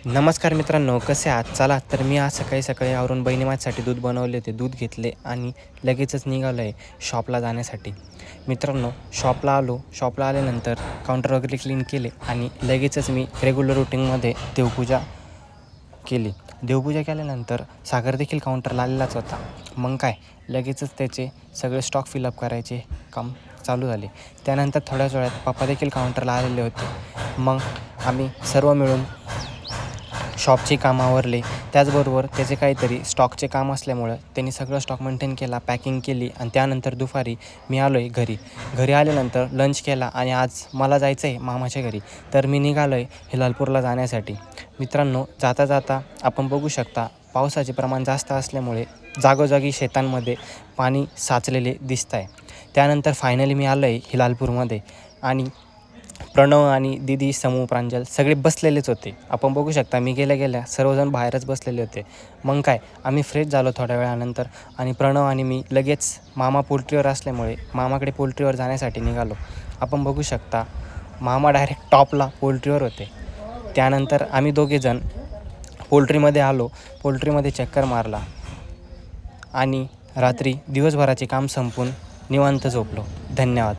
नमस्कार मित्रांनो, कसे आहात? चला तर मी आज सकाळी आवरून बहिणी माझ्यासाठी दूध बनवले होते. दूध घेतले आणि लगेचच निघालो आहे शॉपला जाण्यासाठी. मित्रांनो, शॉपला आल्यानंतर काउंटर वगैरे क्लीन केले आणि लगेचच मी रेग्युलर रूटीनमध्ये देवपूजा केली. देवपूजा केल्यानंतर सागर देखील काउंटरला आलेलाच होता. मग काय लगेचच त्याचे सगळे स्टॉक फिलअप करायचे काम चालू झाले. त्यानंतर थोड्याच वेळात पप्पा देखील काउंटरला आलेले होते. मग आम्ही सर्व मिळून शॉपची कामं आवरले. त्याचबरोबर त्याचे काहीतरी स्टॉकचे काम असल्यामुळं त्यांनी सगळं स्टॉक मेंटेन केला, पॅकिंग केली आणि त्यानंतर दुपारी मी आलो आहे घरी. घरी आल्यानंतर लंच केला आणि आज मला जायचं आहे मामाच्या घरी. तर मी निघालो आहे हिलालपूरला जाण्यासाठी. मित्रांनो, जाता जाता आपण बघू शकता पावसाचे प्रमाण जास्त असल्यामुळे जागोजागी शेतांमध्ये पाणी साचलेले दिसत आहे. त्यानंतर फायनली मी आलो आहे हिलालपूरमध्ये आणि प्रणव आणि दीदी, समूह, प्रांजल सगळे बसलेलेच होते. आपण बघू शकता मी गेल्या सर्वजण बाहेरच बसलेले होते. मग काय आम्ही फ्रेश झालो थोड्या वेळानंतर आणि प्रणव आणि मी लगेच मामा पोल्ट्रीवर असल्यामुळे मामाकडे पोल्ट्रीवर जाण्यासाठी निघालो. आपण बघू शकता मामा डायरेक्ट टॉपला पोल्ट्रीवर होते. त्यानंतर आम्ही दोघेजण पोल्ट्रीमध्ये आलो. पोल्ट्रीमध्ये चक्कर मारला आणि रात्री दिवसभराचे काम संपवून निवांत झोपलो. धन्यवाद.